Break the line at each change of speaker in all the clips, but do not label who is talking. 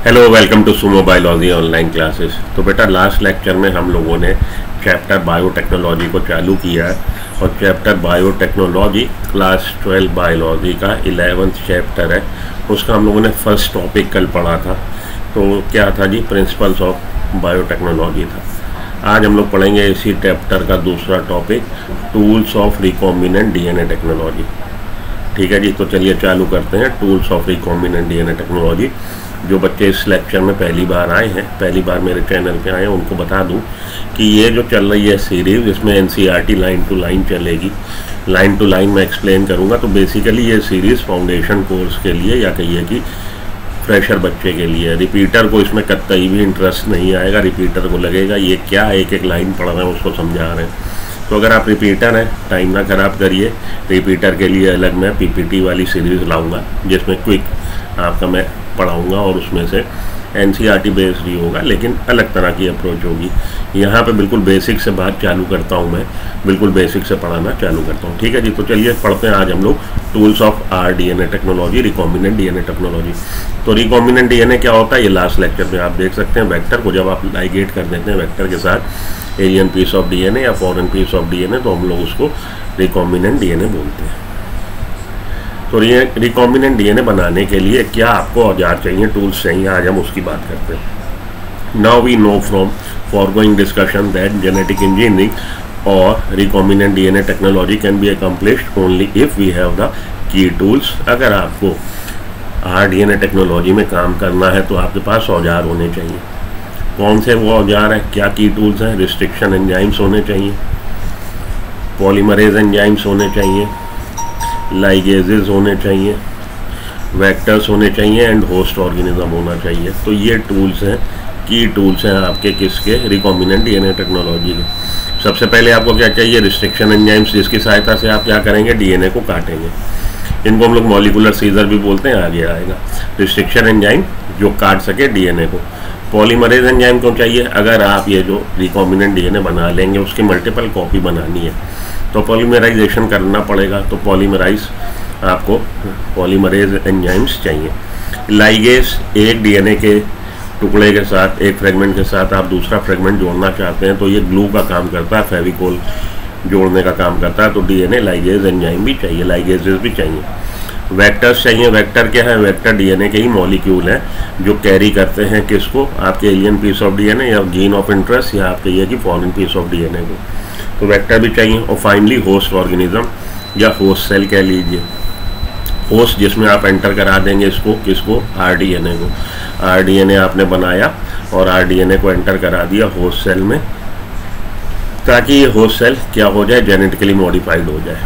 Hello, welcome to Sumo biology online classes. तो बेटा last lecture में हम लोगों ने चैप्टर बायोटेक्नोलॉजी को चालू किया है और चैप्टर बायोटेक्नोलॉजी क्लास 12 बायोलॉजी का 11th चैप्टर है। उसका हम लोगों ने फर्स्ट टॉपिक कल पढ़ा था। तो क्या था जी? प्रिंसिपल्स ऑफ बायोटेक्नोलॉजी था। आज हम लोग पढ़ेंगे इसी चैप्टर का दूसरा topic, tools of recombinant DNA technology. ठीक है जी, तो चलिए चालू करते हैं tools of recombinant DNA technology. जो बच्चे इस लेक्चर में पहली बार आए हैं, पहली बार मेरे चैनल पे आए हैं, उनको बता दूं कि ये जो चल रही है सीरीज़, इसमें एनसीईआरटी लाइन टू लाइन चलेगी। लाइन टू लाइन मैं एक्सप्लेन करूंगा। तो बेसिकली ये सीरीज़ फाउंडेशन कोर्स के लिए या कहिए कि फ्रेशर बच्चे के लिए। रिपीटर को इसमें कतई भी इंटरेस्ट नहीं आएगा। रिपीटर को लगेगा ये क्या एक एक लाइन पढ़ रहे हैं, उसको समझा रहे हैं। तो अगर आप रिपीटर हैं, टाइम ना ख़राब करिए। रिपीटर के लिए अलग मैं पीपीटी वाली सीरीज़ लाऊंगा जिसमें क्विक आपका मैं पढ़ाऊंगा और उसमें से एनसीईआरटी बेस्ड ही होगा, लेकिन अलग तरह की अप्रोच होगी। यहाँ पे बिल्कुल बेसिक से बात चालू करता हूँ मैं, बिल्कुल बेसिक से पढ़ाना चालू करता हूँ। ठीक है जी, तो चलिए पढ़ते हैं आज हम लोग tools of rDNA technology, recombinant DNA technology. तो रिकॉम्बिनेंट डीएनए क्या होता है, ये लास्ट लेक्चर में आप देख सकते हैं। वेक्टर को जब आप लाइगेट कर देते हैं वेक्टर के साथ एलियन पीस ऑफ डीएनए या फॉरेन पीस ऑफ डीएनए, तो हम लोग उसको रिकॉम्बिनेंट डीएनए बोलते हैं। तो रिकॉम्बिनेंट डीएनए बनाने के लिए क्या आपको औजार चाहिए, टूल्स चाहिए, आज हम उसकी बात करते हैं। Now we know from foregoing discussion that genetic engineering or recombinant DNA technology can be accomplished only if we have the key tools। अगर आपको आरडीएनए टेक्नोलॉजी में काम करना है तो आपके पास औजार होने चाहिए। कौन से वो औजार हैं, क्या की टूल्स हैं? रिस्ट्रिक्शन एंजाइम्स होने चाहिए, पॉलीमरेज एंजाइम्स होने चाहिए, लाइगेजेस होने चाहिए, वेक्टर्स होने चाहिए एंड होस्ट ऑर्गेनिज्म होना चाहिए। तो ये टूल्स हैं, की टूल्स हैं आपके किसके? रिकॉम्बिनेंट डीएनए टेक्नोलॉजी के। सबसे पहले आपको क्या चाहिए? रिस्ट्रिक्शन एंजाइम्स, जिसकी सहायता से आप क्या करेंगे? डीएनए को काटेंगे। इनको हम लोग मॉलिकुलर सीजर भी बोलते हैं, आगे आएगा। रिस्ट्रिक्शन एंजाइम जो काट सके डीएनए को। पॉलीमरेज एंजाइम क्यों चाहिए? अगर आप ये जो रिकॉम्बिनेंट डीएनए बना लेंगे उसकी मल्टीपल कॉपी बनानी है तो पॉलीमराइजेशन करना पड़ेगा। तो आपको पॉलीमरेज एंजाइम्स चाहिए। लाइगेज, एक डीएनए के टुकड़े के साथ, एक फ्रेगमेंट के साथ आप दूसरा फ्रेगमेंट जोड़ना चाहते हैं तो ये ग्लू का काम करता है, फेविकोल जोड़ने का काम करता है। तो डीएनए लाइगेज एंजाइम भी चाहिए, लाइगेजेस भी चाहिए। वेक्टर्स चाहिए। वेक्टर क्या है? वेक्टर डीएनए के ही मॉलिक्यूल हैं जो कैरी करते हैं किसको? आपके एलियन पीस ऑफ डीएनए या जीन ऑफ इंटरेस्ट, या आप कहिए कि फॉरेन पीस ऑफ डीएनए को। तो वेक्टर भी चाहिए। और फाइनली होस्ट ऑर्गेनिज्म या होस्ट सेल कह लीजिए, होस्ट जिसमें आप एंटर करा देंगे इसको, किसको? आरडीएनए को। आरडीएनए आपने बनाया और आरडीएनए को एंटर करा दिया होस्ट सेल में, ताकि ये होस्ट सेल क्या हो जाए? जेनेटिकली मॉडिफाइड हो जाए।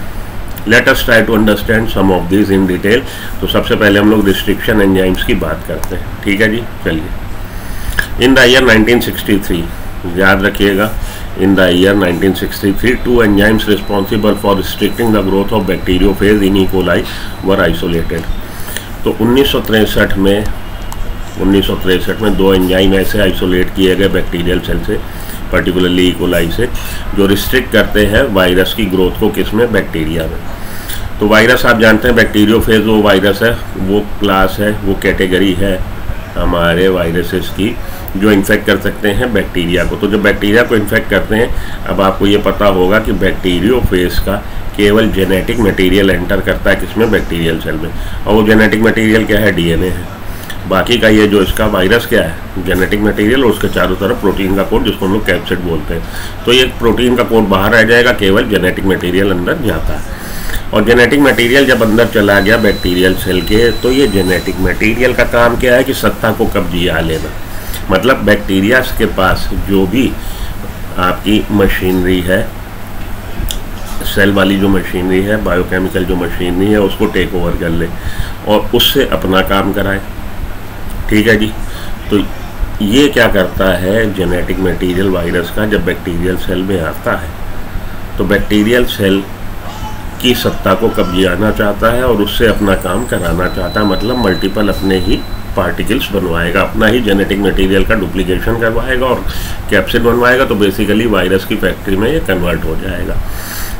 Let us try to understand some of this in detail. तो सबसे पहले हम लोग रिस्ट्रिक्शन एंजाइम्स की बात करते हैं। ठीक है जी, चलिए। इन द ईयर 1963, याद रखिएगा, in the year 1963 two enzymes responsible for restricting the growth of bacteriophage in E. coli were isolated। तो 1963 में दो एंजाइम ऐसे आइसोलेट किए गए बैक्टीरियल सेल से, पर्टिकुलरली ई कोलाई से, जो रिस्ट्रिक्ट करते हैं वायरस की ग्रोथ को। किसमें? बैक्टीरिया में। तो वायरस आप जानते हैं, बैक्टीरियोफेज वो वायरस है, वो क्लास है, वो कैटेगरी है हमारे वायरसेस की जो इन्फेक्ट कर सकते हैं बैक्टीरिया को। तो जब बैक्टीरिया को इन्फेक्ट करते हैं, अब आपको ये पता होगा कि बैक्टीरियोफेज का केवल जेनेटिक मटेरियल एंटर करता है किसमें? बैक्टीरियल सेल में। और वो जेनेटिक मटेरियल क्या है? डीएनए है। बाकी का ये जो इसका वायरस क्या है? जेनेटिक मटेरियल, और उसके चारों तरफ प्रोटीन का कोड जिसको हम लोग कैप्सिड बोलते हैं। तो ये प्रोटीन का कोड बाहर रह जाएगा, केवल जेनेटिक मटेरियल अंदर जाता है। और जेनेटिक मटेरियल जब अंदर चला गया बैक्टीरियल सेल के, तो ये जेनेटिक मटेरियल का काम क्या है? कि सत्ता को कब्जिया लेना। मतलब बैक्टीरिया के पास जो भी आपकी मशीनरी है, सेल वाली जो मशीनरी है, बायोकेमिकल जो मशीनरी है, उसको टेक ओवर कर ले और उससे अपना काम कराए। ठीक है जी। तो ये क्या करता है? जेनेटिक मटेरियल वायरस का जब बैक्टीरियल सेल में आता है तो बैक्टीरियल सेल की सत्ता को कब्जियाना चाहता है और उससे अपना काम कराना चाहता है। मतलब मल्टीपल अपने ही पार्टिकल्स बनवाएगा, अपना ही जेनेटिक मटेरियल का डुप्लीकेशन करवाएगा और कैप्सिड बनवाएगा। तो बेसिकली वायरस की फैक्ट्री में ये कन्वर्ट हो जाएगा।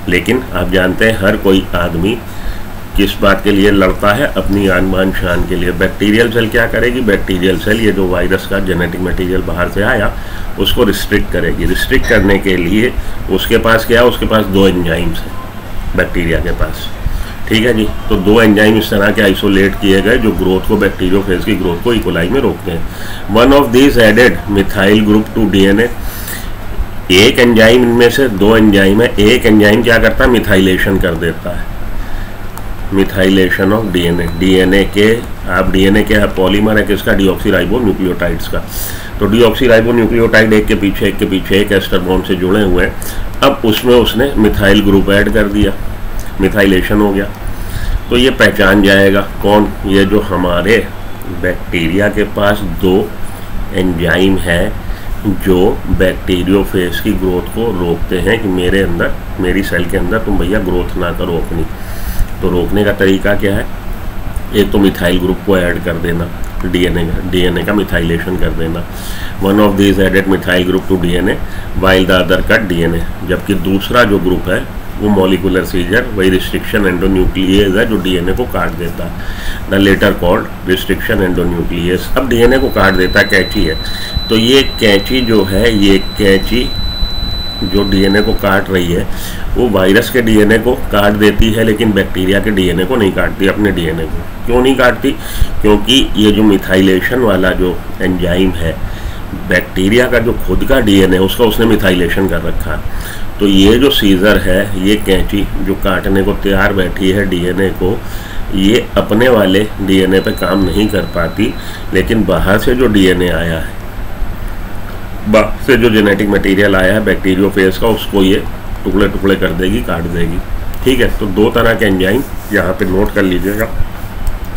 लेकिन आप जानते हैं हर कोई आदमी किस बात के लिए लड़ता है? अपनी आन बान शान के लिए। बैक्टीरियल सेल क्या करेगी? बैक्टीरियल सेल ये जो वायरस का जेनेटिक मटेरियल बाहर से आया उसको रिस्ट्रिक्ट करेगी। रिस्ट्रिक्ट करने के लिए उसके पास क्या है? उसके पास 2 एंजाइम्स हैं बैक्टीरिया के पास, ठीक है जी। तो 2 एंजाइम इस तरह के आइसोलेट किए गए जो ग्रोथ को, बैक्टीरियोफेज की ग्रोथ को इकोलाई में रोकते हैं। One of this added methyl group to DNA. एक एंजाइम, इनमें से 2 एंजाइम है, एक एंजाइम क्या करता है? मिथाइलेशन कर देता है, मिथाइलेशन ऑफ डीएनए। डीएनए के, आप डीएनए क्या है? पॉलीमर है किसका? डीऑक्सीराइबो न्यूक्लियोटाइड्स का। तो डीऑक्सीराइबो न्यूक्लियोटाइड एक के पीछे एक एस्टर बॉन्ड से जुड़े हुए हैं। अब उसमें उसने मिथाइल ग्रुप ऐड कर दिया, मिथाइलेशन हो गया। तो ये पहचान जाएगा कौन? ये जो हमारे बैक्टीरिया के पास 2 एंजाइम है जो बैक्टीरियोफेज की ग्रोथ को रोकते हैं कि मेरे अंदर, मेरी सेल के अंदर तुम भैया ग्रोथ ना करो अपनी। तो रोकने का तरीका क्या है? एक तो मिथाइल ग्रुप को ऐड कर देना, डीएनए का मिथाइलेशन कर देना। One of this added methyl group to DNA while the other cut DNA. जबकि दूसरा जो ग्रुप है वो मॉलिकुलर सीजर, वही रिस्ट्रिक्शन एंडोन्यूक्लियेज है जो डीएनए को काट देता है। The latter called restriction endonuclease. अब डीएनए को काट देता है, कैंची है। तो ये कैंची जो है, ये कैंची जो डीएनए को काट रही है वो वायरस के डीएनए को काट देती है, लेकिन बैक्टीरिया के डीएनए को नहीं काटती, अपने डीएनए को। क्यों नहीं काटती? क्योंकि ये जो मिथाइलेशन वाला जो एंजाइम है, बैक्टीरिया का जो खुद का डीएनए उसका उसने मिथाइलेशन कर रखा है। तो ये जो सीजर है, ये कैंची जो काटने को तैयार बैठी है डीएनए को, ये अपने वाले डीएनए पे काम नहीं कर पाती, लेकिन बाहर से जो डीएनए आया है, बाहर से जो जेनेटिक मटेरियल आया है बैक्टीरियोफेज का, उसको ये टुकड़े टुकड़े कर देगी, काट देगी, ठीक है। तो 2 तरह के एंजाइम यहाँ पे नोट कर लीजिएगा।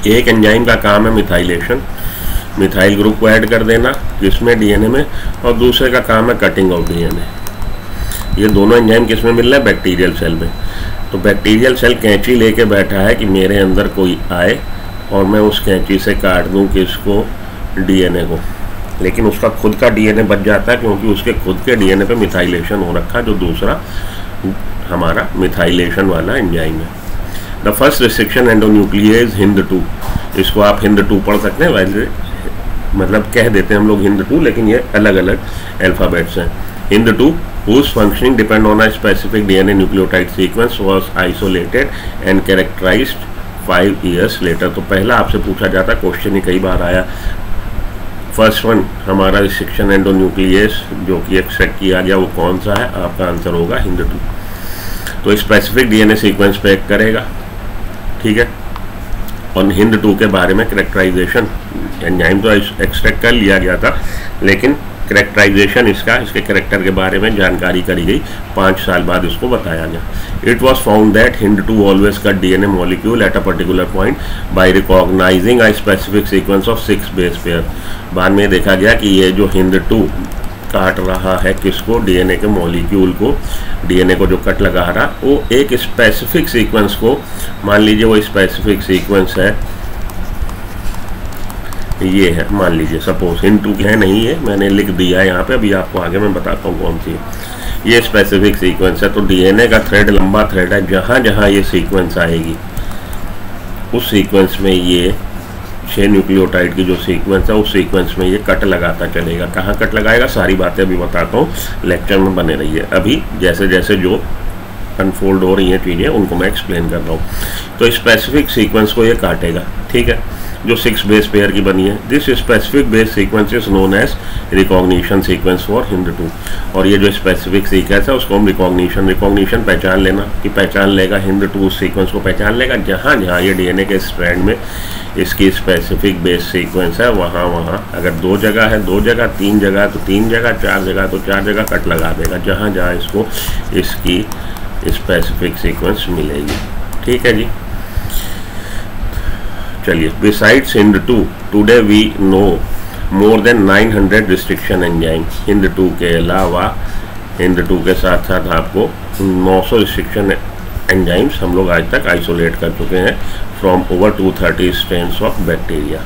एक एंजाइम का काम है मिथाइलेशन, मिथाइल ग्रुप को ऐड कर देना किसमें? डीएनए में। और दूसरे का काम है कटिंग ऑफ डीएनए। ये दोनों एंजाइम किस में मिल रहे हैं? बैक्टीरियल सेल में। तो बैक्टीरियल सेल कैंची लेके बैठा है कि मेरे अंदर कोई आए और मैं उस कैंची से काट दूं किसको? डीएनए को। लेकिन उसका खुद का डीएनए बच जाता है क्योंकि उसके खुद के डीएनए पे मिथाइलेशन हो रखा, जो दूसरा हमारा मिथाइलेशन वाला एंजाइम है। The first restriction endonuclease HindII। इसको आप HindII पढ़ सकते हैं, वैसे मतलब कह देते हैं हम लोग HindII, लेकिन ये अलग अलग अल्फ़ाबेट्स हैं। HindII whose functioning depend on a specific DNA nucleotide sequence was isolated and characterized 5 years later। तो पहला आपसे पूछा जाता, क्वेश्चन ही कई बार आया। फर्स्ट वन हमारा रिस्ट्रिक्शन एंडोन्यूक्लियेज जो कि एक्सट्रैक्ट किया गया वो कौन सा है? आपका आंसर होगा HindII। तो स्पेसिफिक डीएनए सीक्वेंस पे एक करेगा, ठीक है। और HindII के बारे में कैरेक्टराइजेशन, एंजाइम तो एक्सट्रैक्ट कर लिया गया था, लेकिन कैरेक्टराइजेशन इसका, इसके कैरेक्टर के बारे में जानकारी करी गई। 5 साल बाद इसको बताया गया। It was found that HindII always cut DNA molecule at a particular point by recognising a specific sequence of 6 base pair. बाद में देखा गया कि ये जो HindII काट रहा है किसको? डीएनए के मॉलिक्यूल को, डीएनए को जो कट लगा रहा वो एक स्पेसिफिक सीक्वेंस को, मान लीजिए वो स्पेसिफिक सीक्वेंस है, ये है, मान लीजिए सपोज HindII है, नहीं है, मैंने लिख दिया है यहाँ पे, अभी आपको आगे मैं बताता हूँ कौन सी है। ये स्पेसिफिक सीक्वेंस है। तो डीएनए का थ्रेड लंबा थ्रेड है, जहाँ जहाँ ये सीक्वेंस आएगी उस सीक्वेंस में ये 6 न्यूक्लियोटाइड की जो सीक्वेंस है उस सीक्वेंस में ये कट लगाता चलेगा। कहाँ कट लगाएगा? सारी बातें अभी बताता हूँ, लेक्चर में बने रहिए। अभी जैसे जैसे जो अनफोल्ड हो रही हैं चीज़ें उनको मैं एक्सप्लेन कर रहा हूँ। तो स्पेसिफिक सीक्वेंस को ये काटेगा, ठीक है, जो 6 बेस पेयर की बनी है। This specific base sequence is known as recognition sequence for HindII। और ये जो स्पेसिफिक सीक्वेंस है उसको हम रिकॉग्निशन पहचान लेना, कि पहचान लेगा HindII उस सीक्वेंस को पहचान लेगा जहाँ जहाँ ये डीएनए के स्ट्रैंड में इसकी स्पेसिफिक बेस सीक्वेंस है, वहाँ वहाँ अगर 2 जगह है 2 जगह, 3 जगह तो 3 जगह, 4 जगह तो 4 जगह कट लगा देगा, जहाँ जहाँ इसको इसकी स्पेसिफिक सीक्वेंस मिलेगी, ठीक है जी। चलिए, besides HindII today we know more than 900 restriction enzyme. HindII के अलावा, HindII के साथ साथ आपको 900 रिस्ट्रिक्शन एंजाइम्स हम लोग आज तक आइसोलेट कर चुके हैं from over 230 strains of bacteria.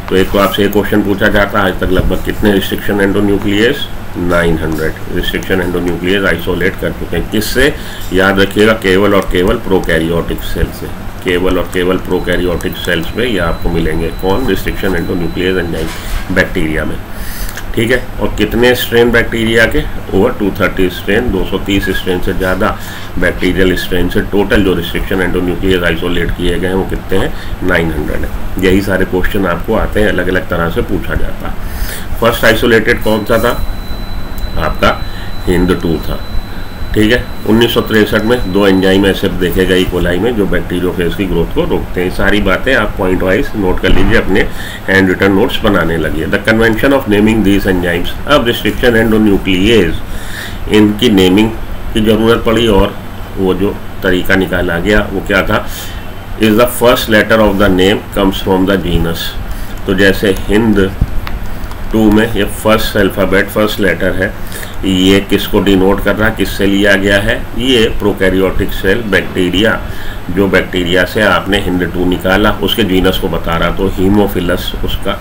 तो एक तो आपसे एक क्वेश्चन पूछा जाता है, आज तक लगभग कितने restriction endonuclease? 900 restriction endonuclease isolate कर चुके हैं। किससे? याद रखिएगा, केवल और केवल प्रोकैरियोटिक सेल से, केवल और केवल प्रोकैरियोटिक सेल्स में ये आपको मिलेंगे। कौन? रिस्ट्रिक्शन एंडोन्यूक्लियस एंजाइम बैक्टीरिया में। ठीक है, और कितने स्ट्रेन बैक्टीरिया के? ओवर 230 स्ट्रेन, 230 स्ट्रेन से ज़्यादा बैक्टीरियल स्ट्रेन से टोटल जो रिस्ट्रिक्शन एंडोन्यूक्लियस आइसोलेट किए गए हैं वो कितने हैं? 900 है। यही सारे क्वेश्चन आपको आते हैं, अलग अलग तरह से पूछा जाता है। फर्स्ट आइसोलेटेड कौन सा था? आपका HindII था। ठीक है, 1963 में 2 एंजाइम ऐसे देखे गए कोलाई में जो बैक्टीरियोफेज की ग्रोथ को रोकते हैं। सारी बातें आप पॉइंट वाइज नोट कर लीजिए, अपने हैंड रिटन नोट्स बनाने लगिए। The convention of naming these enzymes, अब रिस्ट्रिक्शन एंडोन्यूक्लियस इनकी नेमिंग की ज़रूरत पड़ी और वो जो तरीका निकाला गया वो क्या था? Is the first letter of the name comes from the genus. तो जैसे HindII में ये फर्स्ट अल्फ़ाबेट फर्स्ट लेटर है, ये किसको डिनोट कर रहा है, किससे लिया गया है? ये प्रोकैरियोटिक सेल बैक्टीरिया, जो बैक्टीरिया से आपने HindII निकाला उसके जीनस को बता रहा। तो हीमोफिलस उसका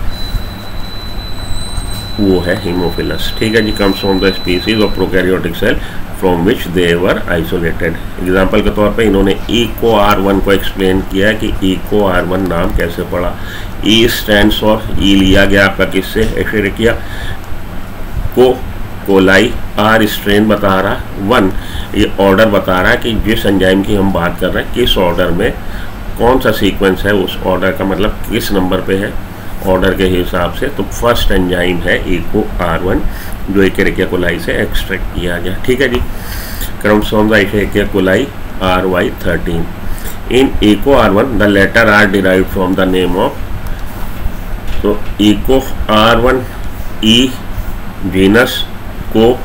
वो है, हीमोफिलस। ठीक है जी, comes from the species of prokaryotic cell from which they were isolated. Example के तौर पे इन्होंने EcoR1 को एक्सप्लेन किया है कि EcoR1 नाम कैसे पड़ा। E स्टैंड्स फॉर, E लिया गया आपका किससे? एशेरिकिया कोलाई। R स्ट्रेन बता रहा, 1 ये ऑर्डर बता रहा है कि जिस एंजाइम की हम बात कर रहे हैं किस ऑर्डर में, कौन सा सीक्वेंस है उस ऑर्डर का, मतलब किस नंबर पे है ऑर्डर के हिसाब से। तो फर्स्ट एंजाइम है EcoR1 जो एशेरिकिया कोलाई से एक्सट्रैक्ट किया गया। ठीक है जी, comes from the Escherichia coli RY13। In EcoR1 the letter R derived from the name of, तो EcoR1 E जीनस को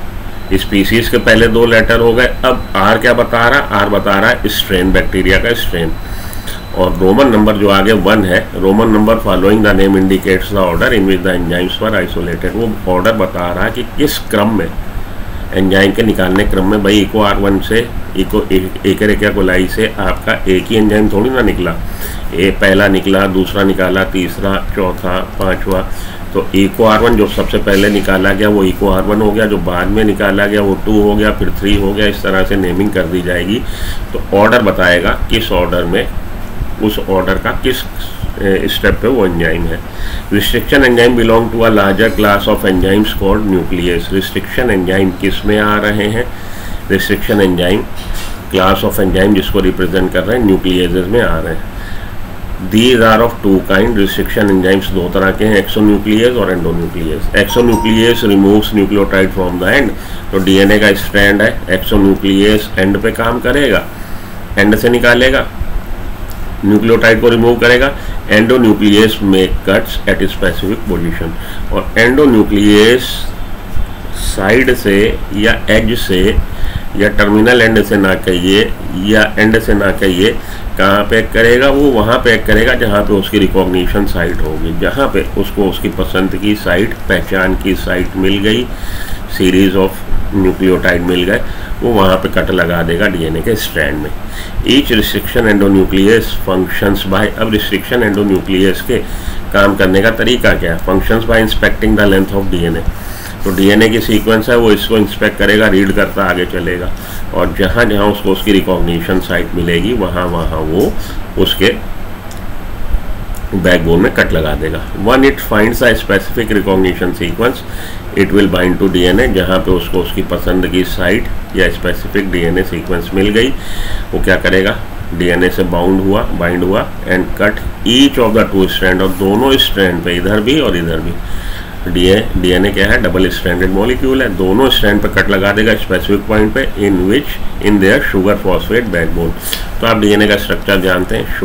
स्पीसीज के पहले 2 लेटर हो गए। अब R क्या बता रहा? R बता रहा है स्ट्रेन, बैक्टीरिया का स्ट्रेन। और रोमन नंबर जो आगे 1 है, Roman number following the name indicates the order in which the enzymes were isolated. वो ऑर्डर बता रहा है कि किस क्रम में, एंजाइम के निकालने क्रम में। भाई EcoR1 से एशेरिकिया कोलाई से आपका एक ही एंजाइम थोड़ी ना निकला, पहला निकला, दूसरा निकाला, तीसरा, चौथा, 5वां। तो EcoR1 जो सबसे पहले निकाला गया वो EcoR1 हो गया, जो बाद में निकाला गया वो 2 हो गया, फिर 3 हो गया। इस तरह से नेमिंग कर दी जाएगी। तो ऑर्डर बताएगा किस ऑर्डर में, उस ऑर्डर का किस स्टेप पे वो एंजाइम है। Restriction enzyme belong to a larger class of enzymes called nuclease. Restriction enzyme किस में आ रहे हैं? Restriction enzyme class of enzyme जिसको रिप्रेजेंट कर रहे हैं न्यूक्लियसेस में आ रहे हैं। These are of 2 kind। Restriction enzymes 2 तरह के हैं, एक्सोन्यूक्लियस और endonuclease. Exonuclease removes nucleotide from the end. तो डीएनए का स्ट्रैंड है, एक्सोन्यूक्लियस एंड पे काम करेगा, एंड से निकालेगा, न्यूक्लियोटाइड को रिमूव करेगा। Endonuclease make cuts at specific position. और एंडोन्यूक्लियस साइड से या एज से या टर्मिनल एंड से ना कहिए या एंड से ना कहिए, कहाँ पैक करेगा? वो वहाँ पैक करेगा जहाँ पे उसकी रिकॉग्निशन साइट होगी, जहाँ पे उसको उसकी पसंद की साइट, पहचान की साइट मिल गई, सीरीज ऑफ न्यूक्लियोटाइड मिल गए, वो वहाँ पे कट लगा देगा डीएनए के स्ट्रैंड में। Each restriction endonuclease functions by, अब रिस्ट्रिक्शन एंडोन्यूक्लियस के काम करने का तरीका क्या है? Functions by inspecting the length of DNA. तो डीएनए की सीक्वेंस है वो इसको इंस्पेक्ट करेगा, रीड करता आगे चलेगा, और जहाँ जहाँ उसको उसकी रिकॉग्निशन साइट मिलेगी वहाँ वहाँ वो उसके बैकबोन में कट लगा देगा। Once it finds a specific recognition sequence it will bind to DNA. जहाँ पे उसको उसकी पसंद की साइट या स्पेसिफिक डीएनए सीक्वेंस मिल गई, वो क्या करेगा? डीएनए से बाइंड हुआ and cut each of the 2 strand, और दोनों स्ट्रैंड पे, इधर भी और इधर भी। डीएनए क्या है? डबल स्ट्रैंडेड मॉलिक्यूल है, दोनों स्ट्रैंड पे कट लगा देगा स्पेसिफिक पॉइंट पे, in their sugar phosphate backbone. तो आप डीएनए का स्ट्रक्चर जानते हैं,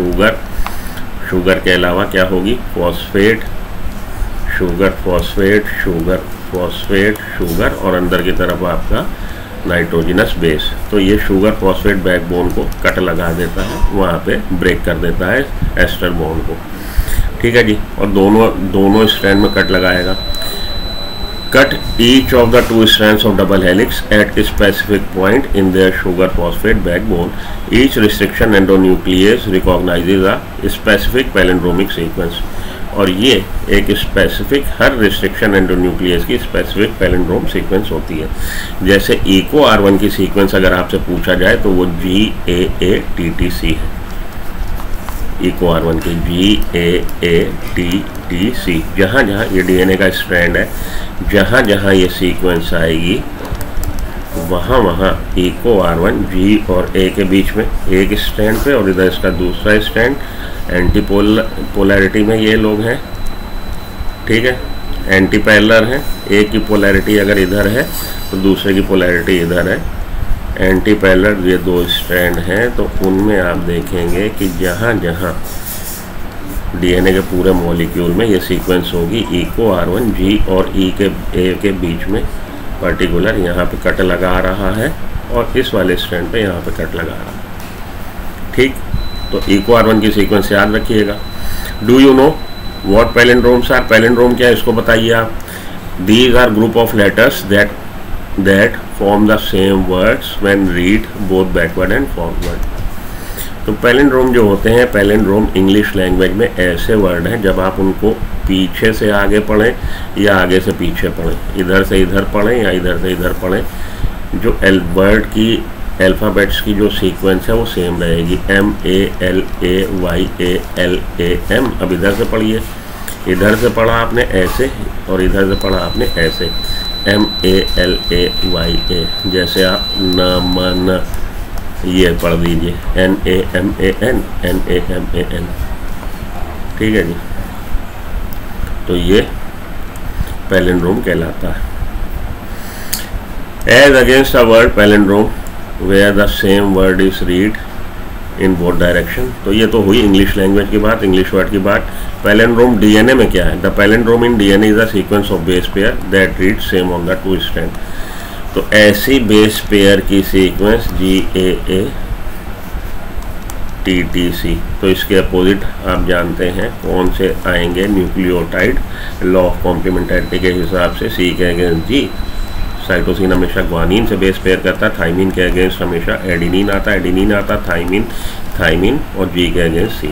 शुगर के अलावा क्या होगी? Phosphate, sugar phosphate, sugar phosphate, sugar, और अंदर की तरफ आपका नाइट्रोजनस बेस। तो ये शुगर फॉस्फेट बैकबोन को कट लगा देता है, वहाँ पे ब्रेक कर देता है एस्टर बॉन्ड को। ठीक है जी, और दोनों स्ट्रैंड में कट लगाएगा। Cut each of the 2 strands of double helix at a specific point in their sugar phosphate backbone. Each restriction endonuclease recognizes a specific palindromic sequence. और ये एक स्पेसिफिक, हर रिस्ट्रिक्शन एंडोन्यूक्लियस की स्पेसिफिक पैलिंड्रोम सीक्वेंस होती है। जैसे EcoR1 की sequence अगर आपसे पूछा जाए तो वो GAATTC है। EcoR1 की GAATTC। जहाँ जहाँ ये DNA का स्ट्रैंड है, जहाँ जहाँ ये सीक्वेंस आएगी वहाँ वहाँ EcoR1 G और A के बीच में एक स्ट्रैंड पे और इधर इसका दूसरा स्ट्रैंड, एंटी पोलैरिटी में ये लोग हैं, ठीक है, एंटी पैरेलल हैं। एक की पोलैरिटी अगर इधर है तो दूसरे की पोलैरिटी इधर है, एंटी पैरेलल ये दो स्ट्रैंड हैं। तो उनमें आप देखेंगे कि जहाँ जहाँ DNA के पूरे मॉलिक्यूल में ये सीक्वेंस होगी, EcoR1 G और A के बीच में पर्टिकुलर यहाँ पे कट लगा रहा है और इस वाले स्ट्रैंड पे यहाँ पे कट लगा रहा है, ठीक। तो EcoR1 की सीक्वेंस याद रखिएगा। Do you know what palindromes are? Palindrome क्या है इसको बताइए आप। These are group of letters that form the same words when read both backward and forward. तो पैलिंड्रोम जो होते हैं, पैलिंड्रोम इंग्लिश लैंग्वेज में ऐसे वर्ड हैं जब आप उनको पीछे से आगे पढ़ें या आगे से पीछे पढ़ें, इधर से इधर पढ़ें या इधर से इधर पढ़ें, जो वर्ड की अल्फ़ाबेट्स की जो सीक्वेंस है वो सेम रहेगी, MALAYALAM। अब इधर से पढ़िए, इधर से पढ़ा आपने ऐसे और इधर से पढ़ा आपने ऐसे, MALAYA। जैसे आप न ये पढ़ दीजिए NAMAN, ठीक है जी। तो ये पैलिंड्रोम कहलाता है। As against a word palindrome where the same word is read in both direction. तो ये तो हुई इंग्लिश लैंग्वेज की बात, इंग्लिश वर्ड की बात। पैलिंड्रोम DNA में क्या है? The palindrome in DNA is a sequence of base pair that read same on the two strand. तो ऐसी बेस पेयर की सीक्वेंस GAATTC। तो इसके अपोजिट आप जानते हैं कौन से आएंगे, न्यूक्लियोटाइड। लॉ ऑफ कॉम्प्लीमेंटैरिटी के हिसाब से C के अगेंस्ट G। साइटोसिन हमेशा ग्वानिन से बेस पेयर करता है, थाइमिन के अगेंस्ट हमेशा एडिनिन आता, थाइमिन और G के अगेंस्ट C।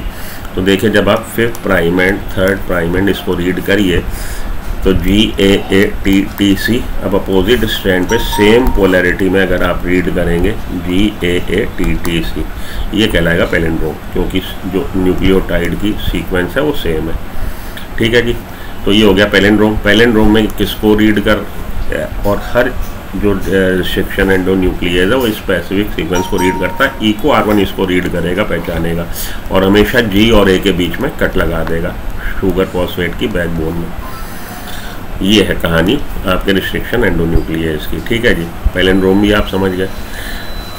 तो देखिए जब आप 5th prime and 3rd prime and इसको रीड करिए तो GAATTC। अब अपोजिट स्ट्रैंड पे सेम पोलैरिटी में अगर आप रीड करेंगे GAATTC, ये कहलाएगा पैलिंड्रोम, क्योंकि जो न्यूक्लियोटाइड की सीक्वेंस है वो सेम है, ठीक है जी। तो ये हो गया पैलिंड्रोम। पैलिंड्रोम में किसको रीड कर, और हर जो रिस्ट्रिक्शन एंडोन्यूक्लियस है वो स्पेसिफिक सीक्वेंस को रीड करता है। EcoR1 इसको रीड करेगा, पहचानेगा और हमेशा G और A के बीच में कट लगा देगा शुगर फॉस्फेट की बैकबोन में। ये है कहानी आपके रिस्ट्रिक्शन एंडोन्यूक्लियस की, ठीक है जी। पैलिंड्रोम भी आप समझ गए।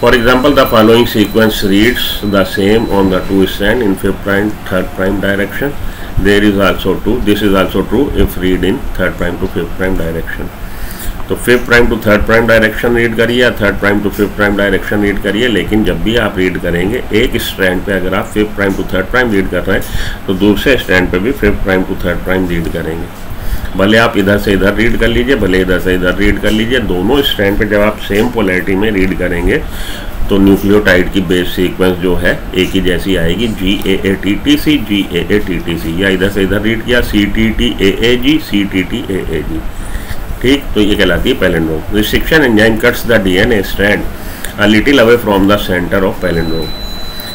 For example the following sequence reads the same on the two strand in 5th prime 3rd prime direction. There is also true, this is also true if read in 3rd prime to 5th prime direction. तो 5th prime to 3rd prime direction read करिए या 3rd prime to 5th prime direction read करिए, लेकिन जब भी आप read करेंगे एक स्ट्रैंड पे अगर आप 5th prime to 3rd prime read कर रहे हैं तो दूसरे स्ट्रैंड पे भी 5th prime to 3rd prime read करेंगे। भले आप इधर से इधर रीड कर लीजिए, भले इधर से इधर रीड कर लीजिए, दोनों स्ट्रैंड पे जब आप सेम पोलैरिटी में रीड करेंगे तो न्यूक्लियोटाइड की बेस सीक्वेंस जो है एक ही जैसी आएगी, GAATTC। या इधर से इधर रीड किया CTTAAG, ठीक। तो ये कहलाती है palindrome. Restriction enzyme cuts the DNA strand a little away from the centre of palindrome.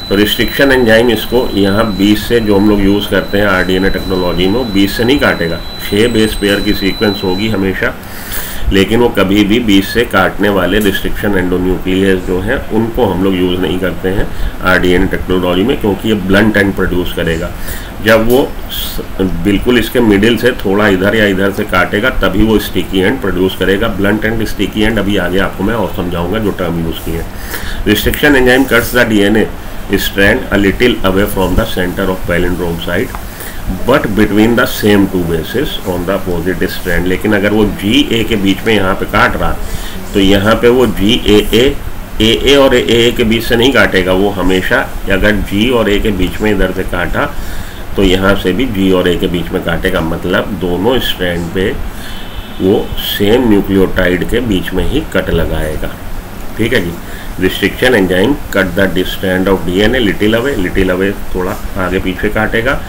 तो रिस्ट्रिक्शन एंजाइम इसको यहाँ 20 से, जो हम लोग यूज़ करते हैं RDNA टेक्नोलॉजी में, वो 20 से नहीं काटेगा। 6 बेस पेयर की सीक्वेंस होगी हमेशा, लेकिन वो कभी भी 20 से काटने वाले रिस्ट्रिक्शन एंडोन्यूक्लियस जो हैं उनको हम लोग यूज़ नहीं करते हैं RDNA टेक्नोलॉजी में, क्योंकि ये ब्लंट एंड प्रोड्यूस करेगा। जब वो बिल्कुल इसके मिडिल से थोड़ा इधर या इधर से काटेगा तभी वो स्टिकी एंड प्रोड्यूस करेगा। ब्लंट एंड स्टिकी एंड अभी आगे आपको मैं और समझाऊंगा जो टर्म यूज़ की है। Restriction enzyme cuts the DNA strand a little away from the center of palindrome site but between the same two bases on the opposite strand। लेकिन अगर वो GA के बीच में यहाँ पे काट रहा तो यहाँ पे वो AA और AA के बीच से नहीं काटेगा, वो हमेशा अगर G और A के बीच में इधर से काटा तो यहाँ से भी G और A के बीच में काटेगा। मतलब दोनों स्ट्रैंड पे वो सेम न्यूक्लियोटाइड के बीच में ही कट लगाएगा, ठीक है जी। Restriction enzyme cut the strand of DNA little away थोड़ा आगे पीछे काटेगा,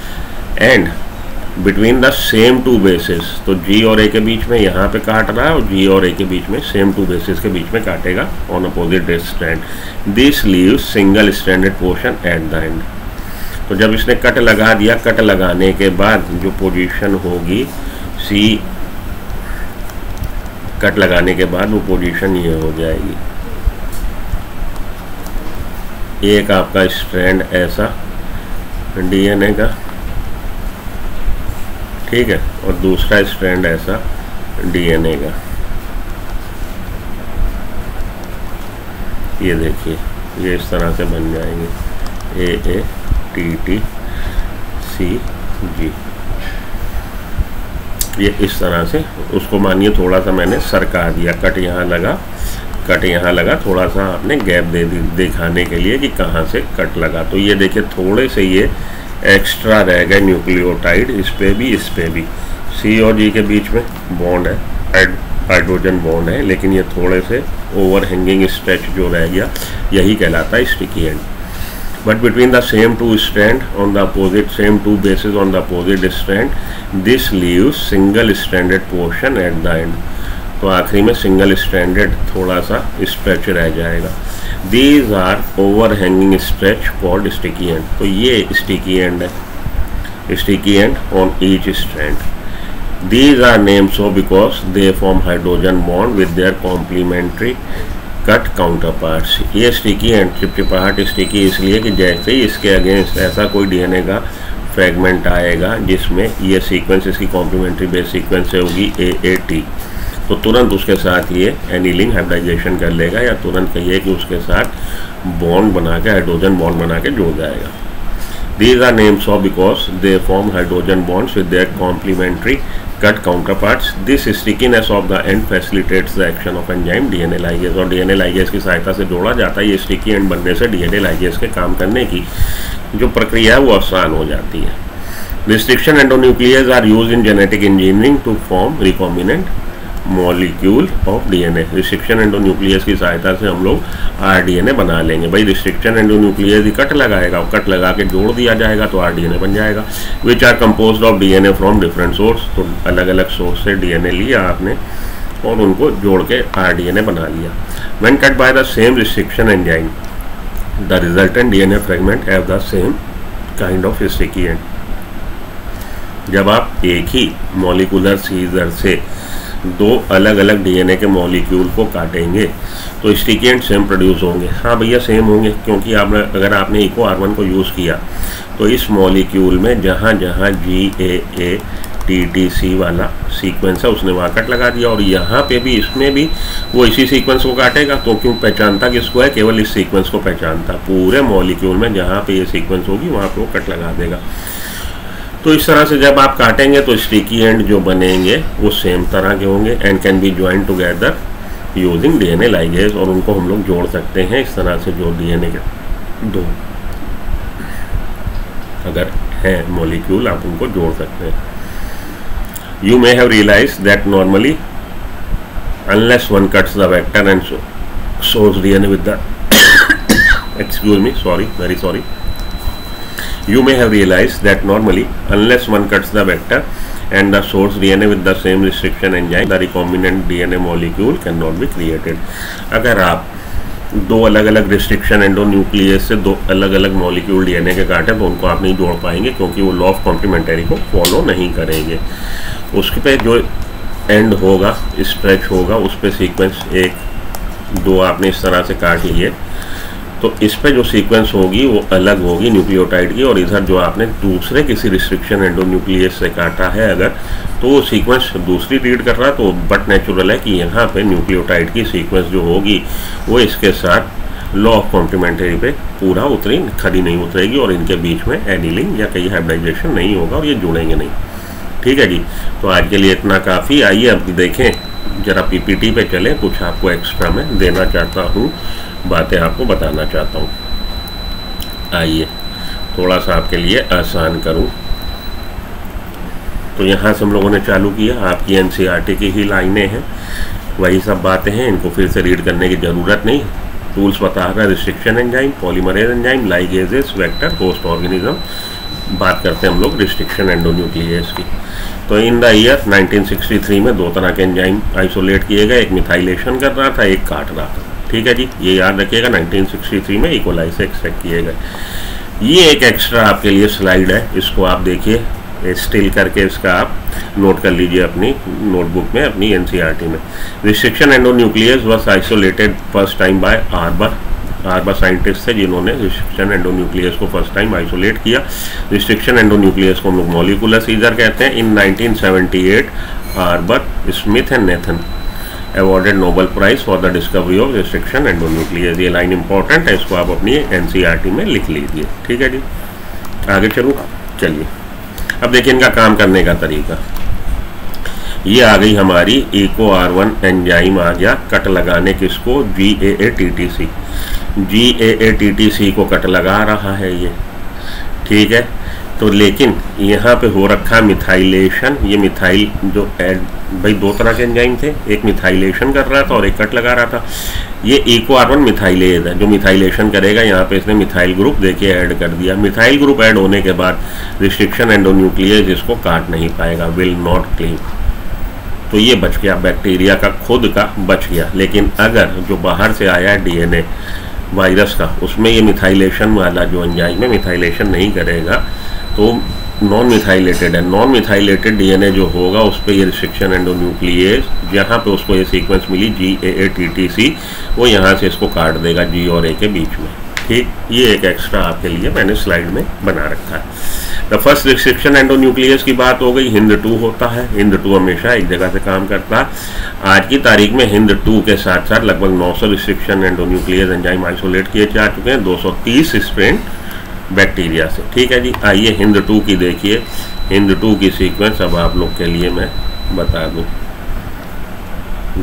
and between the same two basis. तो G और A के बीच में यहाँ पे काट रहा है और G और A के बीच में सेम टू बेसिस के बीच में काटेगा on opposite strand. This leaves single stranded portion at the end. तो जब इसने कट लगा दिया, कट लगाने के बाद जो पोजीशन होगी सी, कट लगाने के बाद वो पोजीशन ये हो जाएगी, एक आपका स्ट्रैंड ऐसा डीएनए का, ठीक है, और दूसरा स्ट्रैंड ऐसा डीएनए का। ये देखिए ये इस तरह से बन जाएंगे AATTCG, ये इस तरह से। उसको मानिए थोड़ा सा मैंने सरका दिया, कट यहाँ लगा, कट यहाँ लगा, थोड़ा सा आपने गैप दे दी दिखाने के लिए कि कहाँ से कट लगा। तो ये देखिए थोड़े से ये एक्स्ट्रा रह गए न्यूक्लियोटाइड, इस पे भी इस पे भी, सी और जी के बीच में बॉन्ड है, हाइड्रोजन बॉन्ड है, लेकिन ये थोड़े से ओवर हैंगिंग स्ट्रेच जो रह गया यही कहलाता है sticky end. But between the same two strand on the opposite, same two bases on the opposite strand, this leaves single stranded portion at the end. तो आखिरी में सिंगल स्ट्रैंडेड थोड़ा सा स्ट्रेच रह जाएगा। These are overhanging stretch called sticky end. तो ये sticky end है, sticky end on each strand. These are named so because they form hydrogen bond with their complementary cut counterparts. ये sticky and, चिपचिपाहट sticky इसलिए कि जैसे ही इसके against ऐसा कोई डीएनए का फ्रेगमेंट आएगा जिसमें ये सीक्वेंस इसकी कॉम्प्लीमेंट्री बेस सीक्वेंस से होगी AAT, तो तुरंत उसके साथ ये एनिलिंग हाइब्रिडाइजेशन कर लेगा, या तुरंत कहिए कि उसके साथ बॉन्ड बना के, हाइड्रोजन बॉन्ड बना के जोड़ जाएगा। These are named so because they form hydrogen bonds with their complementary cut counterparts. This stickiness of the end facilitates the action of enzyme DNA ligase, और DNA ligase की सहायता से जोड़ा जाता है। ये स्टिकी एंड बनने से DNA ligase के काम करने की जो प्रक्रिया है वो आसान हो जाती है। Restriction endonucleases are used in genetic engineering to form recombinant molecule of DNA. Restriction endonuclease की सहायता से हम लोग आरडीएनए बना लेंगे। भाई रिस्ट्रिक्शन एंडोन्यूक्लियस ही कट लगाएगा, और कट लगा के जोड़ दिया जाएगा तो आरडीएनए बन जाएगा। Which are composed of DNA from different source. तो अलग अलग सोर्स से डीएनए लिया आपने और उनको जोड़ के आरडीएनए बना लिया। When cut by the same restriction enzyme, the resultant DNA fragment have the same kind of sticky and. जब आप एक ही मॉलिक्यूलर सीजर से दो अलग अलग डीएनए के मॉलिक्यूल को काटेंगे तो स्टिकी एंड सेम प्रोड्यूस होंगे। हाँ भैया सेम होंगे, क्योंकि आपने अगर आपने इको R1 को यूज़ किया तो इस मॉलिक्यूल में जहाँ जहाँ GAATTC वाला सीक्वेंस है उसने वहाँ कट लगा दिया, और यहाँ पे भी इसमें भी वो इसी सीक्वेंस को काटेगा। तो क्यों पहचानता किसको है? केवल इस सीक्वेंस को पहचानता। पूरे मॉलिक्यूल में जहाँ पे ये सीक्वेंस होगी वहाँ पे वो कट लगा देगा। तो इस तरह से जब आप काटेंगे तो स्टिकी एंड जो बनेंगे वो सेम तरह के होंगे and can be join together using DNA ligase, और उनको हम लोग जोड़ सकते हैं इस तरह से। जो डीएनए के दो अगर है मॉलिक्यूल आप उनको जोड़ सकते हैं। You may have realize that normally unless one cuts the vector and source DNA with the excuse me, sorry, very sorry. You may have realized that normally, unless one cuts the vector and the source DNA with the same restriction enzyme, the recombinant DNA molecule cannot be created. अगर आप दो अलग अलग restriction endonuclease से दो अलग अलग molecule DNA के काटे तो उनको आप नहीं जोड़ पाएंगे, क्योंकि वो लॉ ऑफ कॉम्प्लीमेंटरी को फॉलो नहीं करेंगे। उसके पे जो एंड होगा, स्ट्रेच होगा, उस पर सीक्वेंस एक दो आपने इस तरह से काट लिए तो इस पे जो सीक्वेंस होगी वो अलग होगी न्यूक्लियोटाइड की, और इधर जो आपने दूसरे किसी रिस्ट्रिक्शन एंडोन्यूक्लियस से काटा है अगर, तो वो सीक्वेंस दूसरी रीड कर रहा, तो बट नेचुरल है कि यहाँ पे न्यूक्लियोटाइड की सीक्वेंस जो होगी वो इसके साथ लॉ ऑफ कॉम्प्लीमेंटरी पे पूरा खड़ी नहीं उतरेगी, और इनके बीच में एनिलिंग या कहीं हाइब्रिडाइजेशन नहीं होगा और ये जुड़ेंगे नहीं। ठीक है जी, तो आज के लिए इतना काफ़ी। आइए अब देखें, जरा पीपीटी पे चलें, कुछ आपको एक्स्ट्रा में देना चाहता हूँ, बातें आपको बताना चाहता हूँ। आइए थोड़ा सा आपके लिए आसान करूँ। तो यहाँ से हम लोगों ने चालू किया, आपकी एनसीईआरटी की ही लाइनें हैं, वही सब बातें हैं, इनको फिर से रीड करने की ज़रूरत नहीं। टूल्स बता रहा है restriction enzyme, polymerase enzyme, ligases, vector, host organism. बात करते हैं हम लोग रिस्ट्रिक्शन एंडोन्यूक्लियस की। तो इन द ईयर 1963 में दो तरह के एंजाइम आइसोलेट किए गए, एक मिथाइलेशन कर रहा था, एक काट रहा था। ठीक है जी, ये याद रखिएगा, 1963 में इकोलाई से एक्सट्रैक्ट किए गए। ये एक एक्स्ट्रा आपके लिए स्लाइड है, इसको आप देखिए, स्टिल करके इसका आप नोट कर लीजिए अपनी नोटबुक में, अपनी एनसीईआरटी में। Restriction endonuclease was isolated first time by Arber scientist थे जिन्होंने रिस्ट्रिक्शन एंडोन्यूक्लियस को फर्स्ट टाइम आइसोलेट किया। रिस्ट्रिक्शन एंडोन्यूक्लियस को हम लोग मॉलिक्यूलर सीजर कहते हैं। In 1978 Arber, Smith and Nathan awarded Nobel prize for the discovery of restriction endonuclease. ये लाइन इंपॉर्टेंट है, इसको आप अपनी एनसीईआरटी में लिख लीजिए। ठीक है जी, आगे चलूँ। चलिए अब देखिए इनका काम करने का तरीका। ये आ गई हमारी इको R1 एंजाइम, आ गया कट लगाने किसको, GAATTC। GAATTC को कट लगा रहा है ये, ठीक है। तो लेकिन यहाँ पे हो रखा मिथाइलेशन। ये मिथाइल जो ऐड, भाई दो तरह के एंजाइम थे, एक मिथाइलेशन कर रहा था और एक कट लगा रहा था। ये इको R1 मिथाइलेज है जो मिथाइलेशन करेगा। यहाँ पे इसने मिथाइल ग्रुप देखिए ऐड कर दिया। मिथाइल ग्रुप ऐड होने के बाद रिस्ट्रिक्शन एंडोन्यूक्लियस इसको काट नहीं पाएगा, विल नॉट क्लीव। तो ये बच गया, बैक्टीरिया का खुद का बच गया। लेकिन अगर जो बाहर से आया है DNA वायरस का, उसमें ये मिथाइलेशन वाला जो एंजाइम है मिथाइलेशन नहीं करेगा, तो नॉन मिथाइलेटेड है। नॉन मिथाइलेटेड DNA जो होगा उस पर ये रिस्ट्रिक्शन एंडोन्यूक्लियस, जहाँ पे उसको ये सीक्वेंस मिली GAATTC, वो यहाँ से इसको काट देगा G और A के बीच में। ठीक, ये एक एक्स्ट्रा आपके लिए मैंने स्लाइड में बना रखा है। द फर्स्ट रिस्ट्रिक्शन एंडोन्यूक्लियस की बात हो गई। HindII होता है। HindII हमेशा एक जगह से काम करता है। आज की तारीख में HindII के साथ साथ लगभग 900 रिस्ट्रिक्शन एंडोन्यूक्लियस एंजाइम आइसोलेट किए जा चुके हैं 230 स्ट्रेन बैक्टीरिया से। ठीक है जी, आइए HindII की देखिए। HindII की सीक्वेंस अब आप लोग के लिए मैं बता दूँ,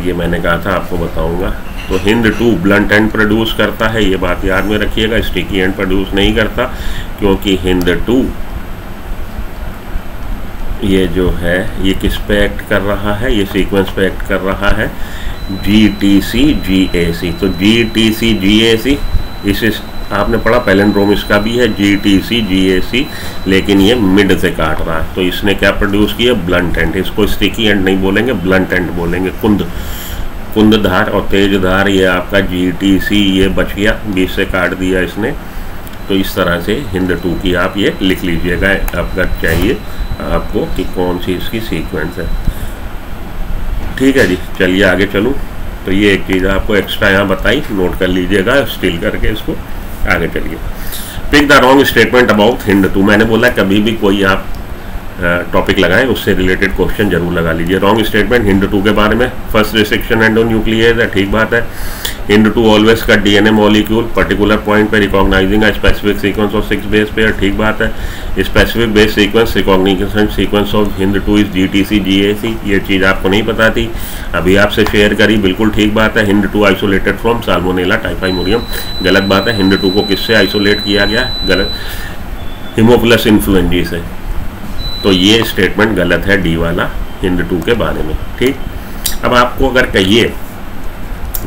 ये मैंने कहा था आपको बताऊँगा। तो HindII ब्लंट एंड प्रोड्यूस करता है, ये बात याद में रखिएगा। स्टिकी एंड प्रोड्यूस नहीं करता, क्योंकि HindII ये जो है ये किस पे एक्ट कर रहा है, ये सीक्वेंस पे एक्ट कर रहा है GTC GAC। तो GTC GAC इसे आपने पढ़ा, पैलिंड्रोम इसका भी है GTC GAC, लेकिन ये मिड से काट रहा है। तो इसने क्या प्रोड्यूस किया, ब्लंट एंड। इसको स्टिकी एंड नहीं बोलेंगे, ब्लंट एंड बोलेंगे। कुंदधार और तेजधार, ये आपका GTC ये बच गया, बीच से काट दिया इसने। तो इस तरह से HindII की आप ये लिख लीजिएगा अगर चाहिए आपको कि कौन सी इसकी सीक्वेंस है। ठीक है जी, चलिए आगे चलूँ। तो ये एक चीज़ आपको एक्स्ट्रा यहाँ बताई, नोट कर लीजिएगा स्टिल करके इसको। आगे चलिए। Pick the wrong statement about HindII। मैंने बोला कभी भी कोई आप टॉपिक लगाएं उससे रिलेटेड क्वेश्चन जरूर लगा लीजिए। रॉन्ग स्टेटमेंट HindII के बारे में, फर्स्ट रिस्ट्रिक्शन एंडोन्यूक्लियस है, ठीक बात है। HindII ऑलवेज का DNA मॉलिक्यूल पर्टिकुलर पॉइंट पे recognising a specific sequence of 6 base pair, ठीक बात है। Specific base sequence recognition sequence of HindII is GTC GAC। ये चीज़ आपको नहीं पता थी, अभी आपसे शेयर करी, बिल्कुल ठीक बात है। HindII आइसोलेटेड फ्रॉम साल्मोनेला टाइफाइमोरियम, गलत बात है। HindII को किससे आइसोलेट किया गया, गलत, हिमोफिलस इन्फ्लुएंजी से। तो ये स्टेटमेंट गलत है डी वाला HindII के बारे में। ठीक, अब आपको अगर कहिए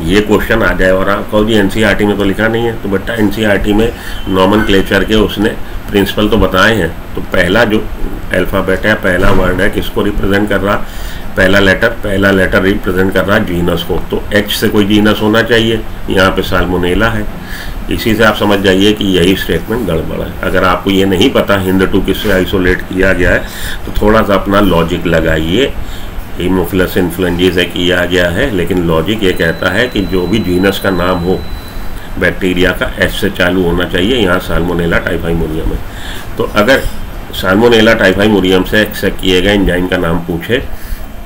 ये क्वेश्चन आ जाए और आप कहो जी एनसीईआरटी में तो लिखा नहीं है, तो बेटा एनसीईआरटी में नॉमेनक्लेचर के उसने प्रिंसिपल तो बताए हैं। तो पहला जो अल्फ़ाबेट है, पहला वर्ड है, किसको रिप्रेजेंट कर रहा, पहला लेटर रिप्रेजेंट कर रहा जीनस को। तो एच से कोई जीनस होना चाहिए, यहाँ पे साल्मोनेला है। इसी से आप समझ जाइए कि यही स्टेटमेंट गड़बड़ है। अगर आपको ये नहीं पता HindII किससे आइसोलेट किया गया है, तो थोड़ा सा अपना लॉजिक लगाइए। हीमोफिलस इन्फ्लुएंजा से किया गया है, लेकिन लॉजिक ये कहता है कि जो भी जीनस का नाम हो बैक्टीरिया का एच से चालू होना चाहिए। यहाँ साल्मोनेला टाइफाइमोरियम है, तो अगर साल्मोनेला टाइफाइमोरियम से एक्सेप्ट किए गए एंजाइम का नाम पूछे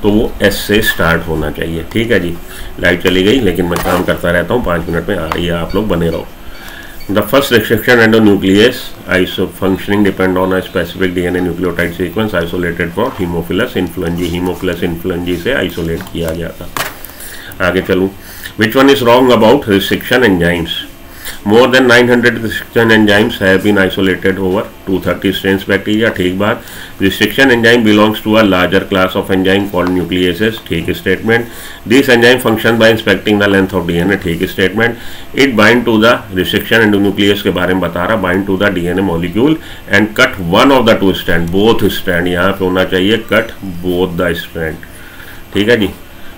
तो वो एस से स्टार्ट होना चाहिए। ठीक है जी, लाइट चली गई, लेकिन मैं काम करता रहता हूँ, 5 मिनट में आ रही है, आप लोग बने रहो। The first restriction endonuclease functioning depend on a specific DNA nucleotide sequence isolated from Haemophilus influenzae। Haemophilus influenzae से isolate किया गया था। आगे चलूँ। Which one is wrong about restriction enzymes? More than 900 restriction enzymes have been isolated over 230 strains bacteria, ठीक बात। Restriction enzyme belongs to a larger class of enzyme called nucleases, ठीक statement। This enzyme function by inspecting the length of DNA, ठीक statement। It bind to the restriction endonuclease के बारे में बता रहा, bind to the DNA molecule and cut one of the two strand, both strand, यहाँ पे होना चाहिए cut both the strand, ठीक है जी,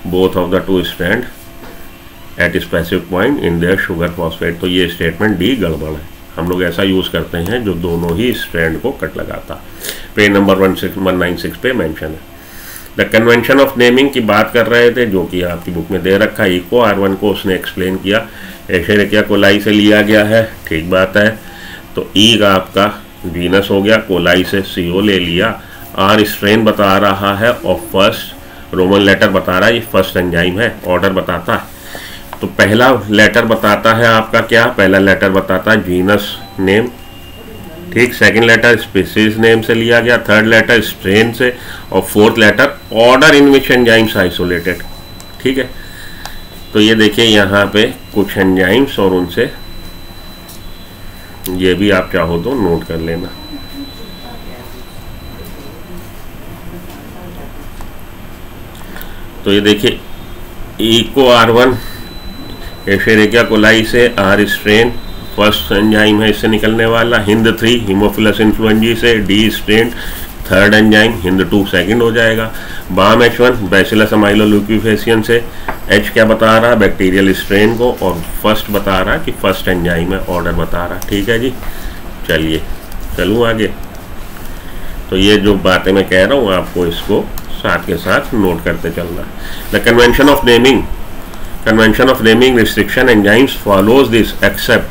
both of the two strand at specific point in their sugar phosphate. तो ये स्टेटमेंट डी गड़बड़ है। हम लोग ऐसा यूज़ करते हैं जो दोनों ही स्ट्रैंड को कट लगाता। पेज नंबर 196 पे मेंशन है। द कन्वेंशन ऑफ नेमिंग की बात कर रहे थे, जो कि आपकी बुक में दे रखा है। इको R1 को उसने एक्सप्लेन किया, एशेरेकिया कोलाई से लिया गया है, ठीक बात है। तो ई का आपका जीनस हो गया, कोलाई से CO ले लिया, आर स्ट्रेन बता रहा है और फर्स्ट रोमन लेटर बता रहा है, ये फर्स्ट एंजाइम है, ऑर्डर बताता है। तो पहला लेटर बताता है आपका क्या, पहला लेटर बताता है जीनस नेम, ठीक। सेकंड लेटर स्पीसीज नेम से लिया गया, थर्ड लेटर स्ट्रेन से, और fourth letter order in which enzymes isolated, ठीक है। तो ये देखिए यहाँ पे कुछ एंजाइम्स और उनसे ये भी आप चाहो तो नोट कर लेना। तो ये देखिए इको R1 एशेरेकिया कोलाई से, आर स्ट्रेन फर्स्ट एंजाइम है इससे निकलने वाला, हिंद 3 हीमोफिलस इन्फ्लुएंजी से, D strain third enzyme, Hind 2 second हो जाएगा। बाम H1 बैसिलस अमाइलोल्यूकोफेसियन से, H क्या बता रहा है, बैक्टीरियल स्ट्रेन को, और फर्स्ट बता रहा है कि फर्स्ट एंजाइम है, ऑर्डर बता रहा है, ठीक है जी। चलिए चलूँ आगे। तो ये जो बातें मैं कह रहा हूँ आपको इसको साथ के साथ नोट करते चलना। The convention of naming restriction enzymes follows this except,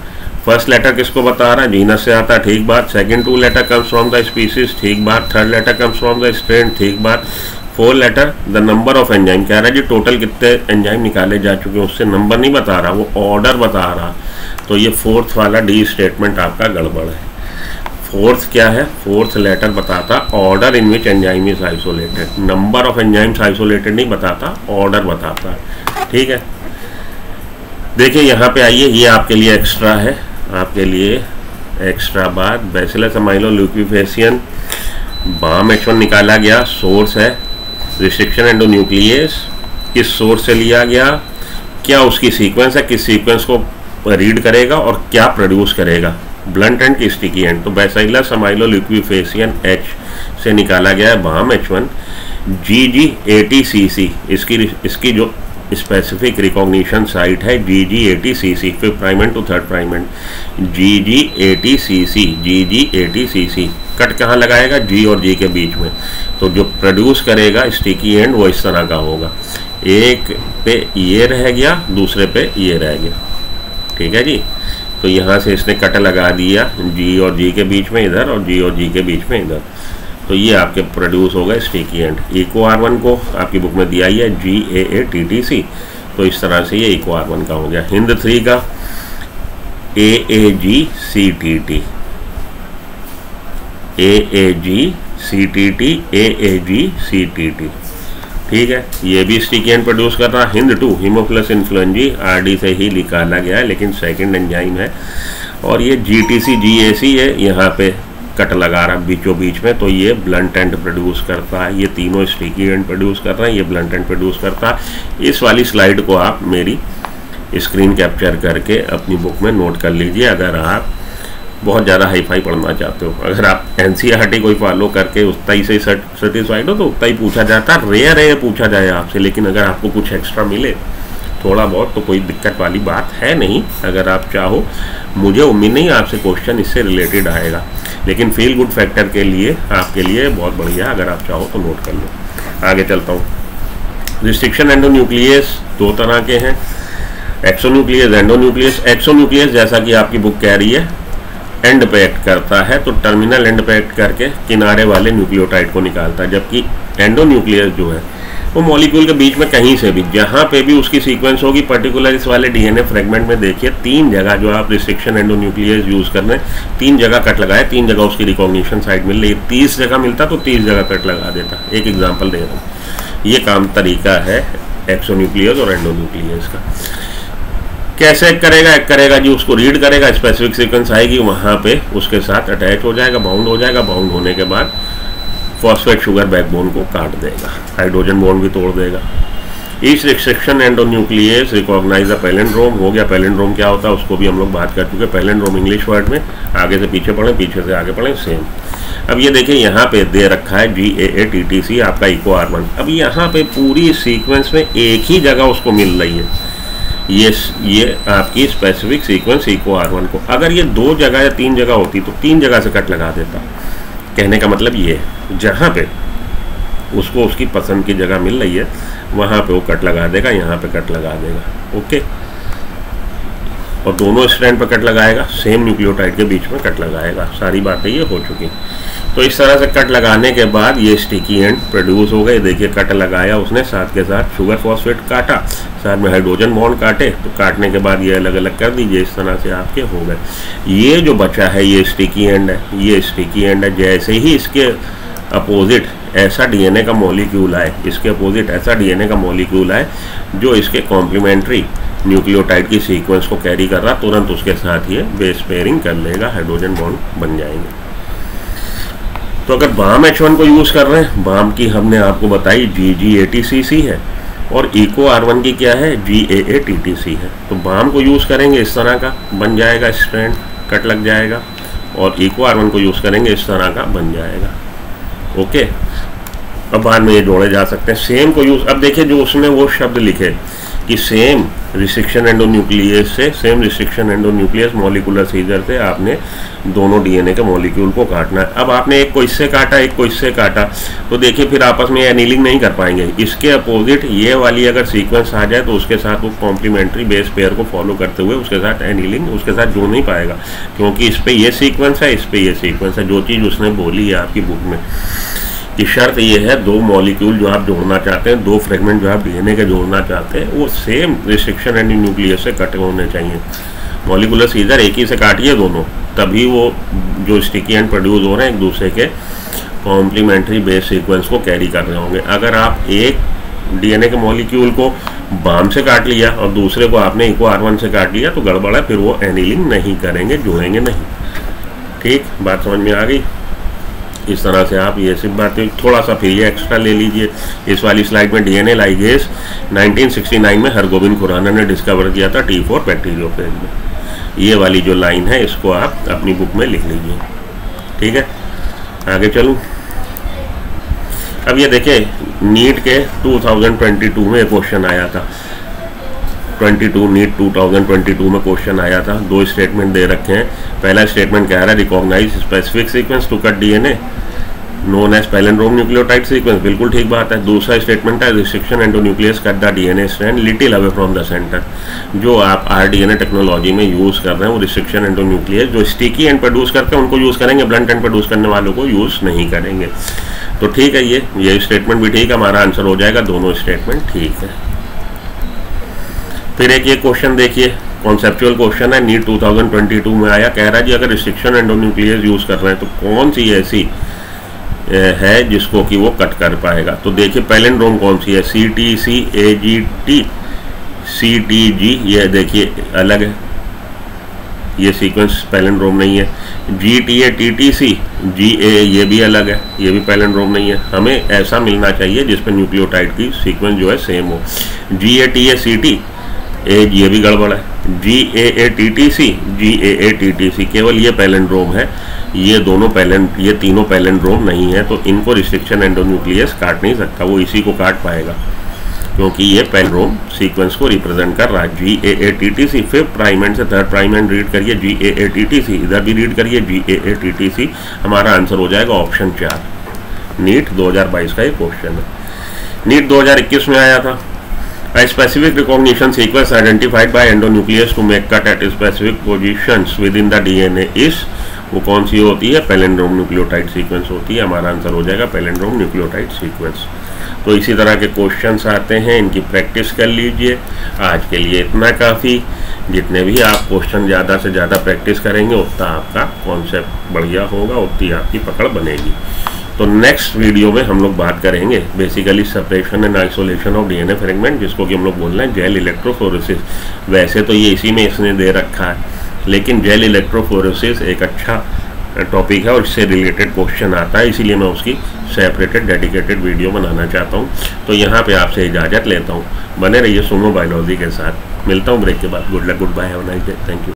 first letter किसको बता रहा है, जीनस से आता है, ठीक बात। Second 2 letter comes from the species, ठीक बात। Third letter comes from the strain, ठीक बात। Fourth letter the number of enzyme, कह रहा है जी टोटल कितने एंजाइम निकाले जा चुके हैं, उससे नंबर नहीं बता रहा, वो ऑर्डर बता रहा। तो ये फोर्थ वाला डी स्टेटमेंट आपका गड़बड़ है। फोर्थ क्या है, फोर्थ लेटर बताता order in which enzyme is isolated, number of enzymes isolated नहीं बताता, ऑर्डर बताता है, ठीक है। देखिए यहाँ पे आइए, ये आपके लिए एक्स्ट्रा है, आपके लिए एक्स्ट्रा बात। बैसिलस अमाइलोल्यूकोफेसियन, बाम H1 निकाला गया, सोर्स है रिस्ट्रिक्शन एंडोन्यूक्लियस, किस सोर्स से लिया गया, क्या उसकी सीक्वेंस है, किस सीक्वेंस को रीड करेगा और क्या प्रोड्यूस करेगा, ब्लंट एंड की स्टिकी एंड। तो बैसिलस अमाइलोल्यूकोफेसियन H से निकाला गया है बाम H1, GG80CC इसकी जो स्पेसिफिक रिकॉग्निशन साइट है GG80CC, fifth prime end to third prime end, GG80CC cut कहाँ लगाएगा, G और G के बीच में। तो जो प्रोड्यूस करेगा स्टिकी एंड वो इस तरह का होगा, एक पे ये रह गया, दूसरे पे ये रह गया, ठीक है जी। तो यहाँ से इसने कट लगा दिया G और G के बीच में इधर, और G और G के बीच में इधर। तो ये आपके प्रोड्यूस होगा स्टिकी एंड। इको R1 को आपकी बुक में दिया ही है GAATTC, तो इस तरह से ये इको R1 का हो गया। हिंद 3 का AAGCTT, ठीक है, ये भी स्टिकी एंड प्रोड्यूस कर रहा है। हिंद 2 हीमोफिलस इन्फ्लुएंजी, RD से ही निकाला गया है, लेकिन सेकंड एंजाइम है। और ये GTC GAC है, यहाँ पे कट लगा रहा बीचों बीच में, तो ये ब्लंट एंड प्रोड्यूस करता है। ये तीनों स्टिकी एंड प्रोड्यूस कर रहे हैं, ये ब्लंट एंड प्रोड्यूस करता है। इस वाली स्लाइड को आप मेरी स्क्रीन कैप्चर करके अपनी बुक में नोट कर लीजिए, अगर आप बहुत ज़्यादा हाईफाई पढ़ना चाहते हो। अगर आप NCERT कोई फॉलो करके उतना ही से सेटिस्फाइड हो तो उतना ही पूछा जाता है, रेयर है पूछा जाए आपसे, लेकिन अगर आपको कुछ एक्स्ट्रा मिले थोड़ा बहुत तो कोई दिक्कत वाली बात है नहीं। अगर आप चाहो, मुझे उम्मीद नहीं आपसे क्वेश्चन इससे रिलेटेड आएगा, लेकिन फील गुड फैक्टर के लिए आपके लिए बहुत बढ़िया, अगर आप चाहो तो नोट कर लो। आगे चलता हूँ। रिस्ट्रिक्शन एंडोन्यूक्लियस दो तरह के हैं, एक्सोन्यूक्लियस, एंडोन्यूक्लियस। एक्सोन्यूक्लियस जैसा कि आपकी बुक कह रही है एंड पे एक्ट करता है, तो टर्मिनल एंड पे एक्ट करके किनारे वाले न्यूक्लियोटाइड को निकालता है, जबकि एंडोन्यूक्लियस जो है वो मॉलिक्यूल के बीच में कहीं से भी जहाँ पे भी उसकी सीक्वेंस होगी, पर्टिकुलर इस वाले DNA फ्रेगमेंट में देखिए 3 जगह जो आप रिस्ट्रिक्शन एंडोन्यूक्लियस यूज़ कर रहे हैं, 3 जगह कट लगाए, 3 जगह उसकी रिकॉग्निशन साइट मिल रही है। 30 जगह मिलता तो 30 जगह कट लगा देता। एक एग्जाम्पल दे रहा हूँ, ये काम तरीका है एक्सोन्यूक्लियस और एंडोन्यूक्लियस का। कैसे करेगा जी, उसको रीड करेगा, स्पेसिफिक सीक्वेंस आएगी वहाँ पे उसके साथ अटैच हो जाएगा, बाउंड हो जाएगा, बाउंड होने के बाद फॉस्फेट शुगर बैकबोन को काट देगा, हाइड्रोजन बॉन्ड भी तोड़ देगा। Each restriction endonuclease recognize the palindrome. हो गया, पैलिंड्रोम क्या होता है उसको भी हम लोग बात कर चुके। पैलिंड्रोम इंग्लिश वर्ड में आगे से पीछे पढ़ें, पीछे से आगे पढ़ें, सेम। अब ये देखिए यहाँ पे दे रखा है GAATTC आपका इको R1। अब यहाँ पे पूरी सीक्वेंस में एक ही जगह उसको मिल रही है, ये आपकी स्पेसिफिक सीक्वेंस इको R1 को, अगर ये 2 जगह या 3 जगह होती तो 3 जगह से कट लगा देता। कहने का मतलब ये जहाँ पे उसको उसकी पसंद की जगह मिल रही है वहाँ पे वो कट लगा देगा, यहाँ पे कट लगा देगा। ओके, और दोनों स्ट्रैंड पर कट लगाएगा, सेम न्यूक्लियोटाइड के बीच में कट लगाएगा। सारी बातें ये हो चुकी। तो इस तरह से कट लगाने के बाद ये स्टिकी एंड प्रोड्यूस हो गए। देखिए कट लगाया उसने, साथ के साथ शुगर फॉस्फेट काटा, साथ में हाइड्रोजन बॉन्ड काटे, तो काटने के बाद ये अलग अलग कर दीजिए। इस तरह से आपके हो गए। ये जो बचा है ये स्टिकी एंड है, ये स्टिकी एंड है। जैसे ही इसके अपोजिट ऐसा डीएनए का मॉलिक्यूल आए, इसके अपोजिट ऐसा डीएनए का मॉलिक्यूल आए जो इसके कॉम्प्लीमेंट्री न्यूक्लियोटाइड की सीक्वेंस को कैरी कर रहा, तुरंत उसके साथ ये बेस पेयरिंग कर लेगा, हाइड्रोजन बॉन्ड बन जाएंगे। तो अगर बाम H1 को यूज़ कर रहे हैं, बाम की हमने आपको बताई GGATCC है, और इको R1 की क्या है, GAATTC है। तो बाम को यूज़ करेंगे इस तरह का बन जाएगा, स्ट्रैंड कट लग जाएगा, और इको R1 को यूज़ करेंगे इस तरह का बन जाएगा। ओके, अब बाद में ये जोड़े जा सकते हैं। सेम को यूज़, अब देखिए जो उसने वो शब्द लिखे कि सेम रिस्ट्रिक्शन एंडोन्यूक्लियस से, same restriction endonuclease molecular scissors से आपने दोनों डीएनए के मॉलिक्यूल को काटना है। अब आपने एक को इससे काटा, एक को इससे काटा, तो देखिए फिर आपस में एनीलिंग नहीं कर पाएंगे। इसके अपोजिट ये वाली अगर सीक्वेंस आ जाए तो उसके साथ वो कॉम्प्लीमेंट्री बेस पेयर को फॉलो करते हुए उसके साथ एनीलिंग उसके साथ जुड़ नहीं पाएगा, क्योंकि इस पर ये सीक्वेंस है, इस पर ये सीक्वेंस है। जो चीज़ उसने बोली है आपकी बुक में कि शर्त ये है, 2 मॉलिक्यूल जो आप जोड़ना चाहते हैं, 2 फ्रेगमेंट जो आप डीएनए के जोड़ना चाहते हैं, वो सेम रिस्ट्रिक्शन एंड न्यूक्लियस से कटे होने चाहिए। मॉलिक्यूलर सीजर एक ही से काटिए दोनों, तभी वो जो स्टिकी एंड प्रोड्यूस हो रहे हैं एक दूसरे के कॉम्प्लीमेंट्री बेस सीक्वेंस को कैरी कर रहे होंगे। अगर आप एक डीएनए के मॉलिक्यूल को बाम से काट लिया और दूसरे को आपने इको R1 से काट लिया तो गड़बड़ है, फिर वो एनीलिंग नहीं करेंगे, जुड़ेंगे नहीं। ठीक, बात समझ में आ गई। इस तरह से आप ये सिर्फ बात, थोड़ा सा फिर ये एक्स्ट्रा ले लीजिए। इस वाली स्लाइड में डीएनए लाइगेज 1969 में हरगोबिंद खुराना ने डिस्कवर किया था T4 बैक्टीरियोफेज में। ये वाली जो लाइन है इसको आप अपनी बुक में लिख लीजिए। ठीक है, आगे चलूँ। अब ये देखिए नीट के 2022 में क्वेश्चन आया था, 22 नीट 2022 में क्वेश्चन आया था। 2 स्टेटमेंट दे रखे हैं। पहला स्टेटमेंट कह रहा है recognise specific sequence to cut DNA known as palindrome nucleotide sequence, बिल्कुल ठीक बात है। दूसरा स्टेटमेंट है restriction endonuclease cut the DNA strand little away from the centre. जो आप RDNA टेक्नोलॉजी में यूज़ कर रहे हैं वो रिस्ट्रिक्शन एंडोन्यूक्लियस जो स्टिकी एंड प्रोड्यूस करते हैं उनको यूज़ करेंगे, ब्लंट एंड प्रोड्यूस करने वालों को यूज़ नहीं करेंगे। तो ठीक है, ये स्टेटमेंट भी ठीक है, हमारा आंसर हो जाएगा। दोनों स्टेटमेंट ठीक है। फिर एक ये क्वेश्चन देखिए, कॉन्सेप्चुअल क्वेश्चन है, नीट 2022 में आया। कह रहा है जी अगर रिस्ट्रिक्शन एंडोन्यूक्लियस यूज़ कर रहे हैं तो कौन सी ऐसी है जिसको कि वो कट कर पाएगा। तो देखिए पैलिंड्रोम कौन सी है, CTC AGT CTG, ये देखिए अलग है, ये सीक्वेंस पैलिंड्रोम नहीं है। GTA TTC GA ये भी अलग है, ये भी पैलिंड्रोम नहीं है। हमें ऐसा मिलना चाहिए जिस पर न्यूक्लियोटाइड की सीक्वेंस जो है सेम हो। GATA CT ये भी गड़बड़ है। GAATTC GAATTC केवल ये पैलिंड्रोम है, ये तीनों पैलिंड्रोम नहीं है, तो इनको रिस्ट्रिक्शन एंडोन्यूक्लियस काट नहीं सकता, वो इसी को काट पाएगा क्योंकि ये पैलिंड्रोम सीक्वेंस को रिप्रेजेंट कर रहा है। GAATTC 5th प्राइम एंड से 3rd प्राइम एंड रीड करिए, GAATTC इधर भी रीड करिए, GAATTC। हमारा आंसर हो जाएगा ऑप्शन 4। नीट 2022 का ये क्वेश्चन है। नीट 2021 में आया था। A specific recognition sequence identified by endonuclease to make cut at specific positions within the DNA is, वो कौन सी होती है, पैलिंड्रोम न्यूक्लियोटाइड सीक्वेंस होती है। हमारा आंसर हो जाएगा पैलिंड्रोम न्यूक्लियोटाइड सीक्वेंस। तो इसी तरह के क्वेश्चंस आते हैं, इनकी प्रैक्टिस कर लीजिए। आज के लिए इतना काफ़ी। जितने भी आप क्वेश्चन ज़्यादा से ज़्यादा प्रैक्टिस करेंगे उतना आपका कॉन्सेप्ट बढ़िया होगा, उतनी आपकी पकड़ बनेगी। तो नेक्स्ट वीडियो में हम लोग बात करेंगे basically separation and isolation of DNA fragment, जिसको कि हम लोग बोल रहे हैं जेल इलेक्ट्रोफोरेसिस। वैसे तो ये इसी में इसने दे रखा है, लेकिन जेल इलेक्ट्रोफोरेसिस एक अच्छा टॉपिक है और इससे रिलेटेड क्वेश्चन आता है, इसीलिए मैं उसकी सेपरेटेड डेडिकेटेड वीडियो बनाना चाहता हूँ। तो यहाँ पे आपसे इजाज़त लेता हूँ। बने रहिए सुनो बायोलॉजी के साथ। मिलता हूँ ब्रेक के बाद। Good luck, goodbye, have a nice day, thank you.